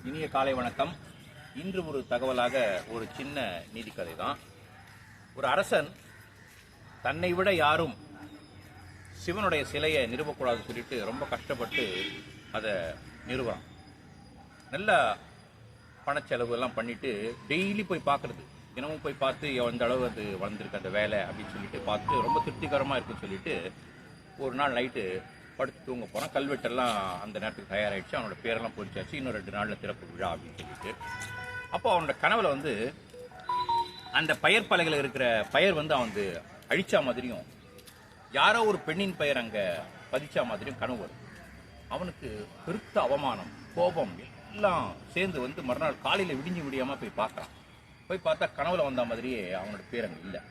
இனிய காலை வணக்கம். இன்று ஒரு தகவலாக ஒரு சின்ன நீதிக்கதை தான். ஒரு அரசன் தன்னை விட யாரும் சிவனுடைய சிலையை நிறுவக்கூடாதுன்னு சொல்லிட்டு ரொம்ப கஷ்டப்பட்டு அதை நிறுவறான். நல்ல பணச்செலவு எல்லாம் பண்ணிட்டு டெய்லி போய் பார்க்கறது, தினமும் போய் பார்த்து எந்த அளவு அது வளர்ந்துருக்கு அந்த வேலை அப்படின்னு சொல்லிட்டு பார்த்து ரொம்ப திருப்திகரமாக இருக்குன்னு சொல்லிட்டு ஒரு நாள் நைட்டு படுத்து தூங்க போனால் கல்வெட்டெல்லாம் அந்த நேரத்துக்கு தயாராகிடுச்சு. அவனோட பேரெல்லாம் பொறிச்சாச்சு. இன்னும் 2 நாளில் திறப்பு விழா அப்படின்னு சொல்லிட்டு அப்போ அவனோட கனவுல அந்த பெயர் பலகையில் இருக்கிற பெயர் அவன் அழிச்சா மாதிரியும் யாரோ ஒரு பெண்ணின் பெயர் அங்கே பதிச்சா மாதிரியும் கனவு வரும். அவனுக்கு பெருத்த அவமானம், கோபம் எல்லாம் சேர்ந்து மறுநாள் காலையில் விடிஞ்சு முடியாமல் போய் பார்க்குறான். போய் பார்த்தா கனவுல வந்த மாதிரியே அவனோட பேர் அங்கே இல்லை,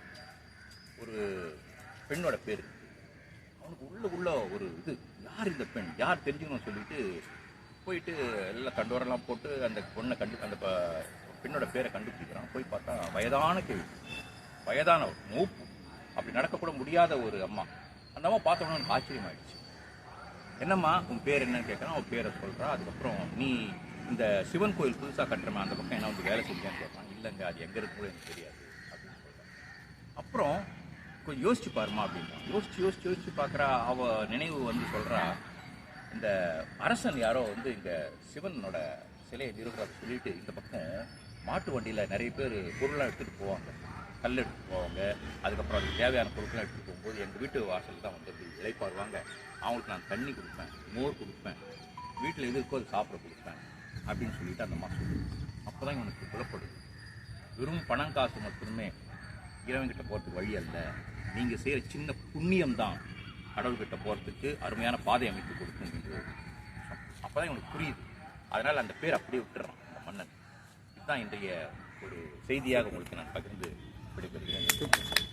ஒரு பெண்ணோட பேர். அவனுக்கு உள்ள ஒரு இது, யார் இந்த பெண், யார் தெரிஞ்சுக்கணும்னு சொல்லிட்டு போயிட்டு எல்லாம் தண்டோரெல்லாம் போட்டு அந்த பொண்ணை அந்த பெண்ணோட பேரை கண்டுபிடிக்கிறான். போய் பார்த்தா வயதான கேள்வி, வயதான மூப்பு, அப்படி நடக்கக்கூட முடியாத ஒரு அம்மா. அந்த அம்மா பார்த்தோன்னா எனக்கு ஆச்சரியமாயிடுச்சு. என்னம்மா உன் பேர் என்னன்னு கேட்குறான். அவன் பேரை சொல்கிறான். அதுக்கப்புறம் நீ இந்த சிவன் கோயில் புதுசாக கட்டுறமா அந்த பக்கம் என்ன வேலை செஞ்சான்னு கேட்பான். இல்லைங்க, அது எங்கே இருக்கு கூட எனக்கு தெரியாது அப்படின்னு சொல்கிறான். அப்புறம் கொஞ்சம் யோசிச்சு பாருமா அப்படின்னா யோசிச்சு பார்க்குறா. அவள் நினைவு சொல்கிறா, இந்த அரசன் யாரோ இங்கே சிவனோட சிலையை நிறுவனத்தை சொல்லிட்டு இந்த பக்கம் மாட்டு வண்டியில் நிறைய பேர் பொருளாக எடுத்துகிட்டு போவாங்க, கல் எடுத்துகிட்டு போவாங்க. அதுக்கப்புறம் அதுக்கு தேவையான பொருட்கள்லாம் எடுத்துகிட்டு போகும்போது எங்கள் வீட்டு வாசல் தான் இளைப்பாருவாங்க. அவங்களுக்கு நான் தண்ணி கொடுப்பேன், மோர் கொடுப்பேன், வீட்டில் எது இருக்கோ அது சாப்பிட கொடுப்பேன் அப்படின்னு சொல்லிட்டு அந்த அம்மா சொல்லுது. அப்போ தான் இவனுக்கு புலப்படுது, வெறும் பணம் காசு மட்டுமே இறைவன்கிட்ட போகிறதுக்கு வழி அல்ல, நீங்கள் செய்கிற சின்ன புண்ணியம் தான் கடவுள்கிட்ட போகிறதுக்கு அருமையான பாதை அமைத்து கொடுக்கும் என்று. அப்போ தான் இவனுக்கு புரியுது. அதனால் அந்த பேர் அப்படியே விட்டுறான் அந்த மன்னன். இதுதான் இன்றைய ஒரு செய்தியாக உங்களுக்கு நான் பகிர்ந்து விடைபெறுகிறேன்.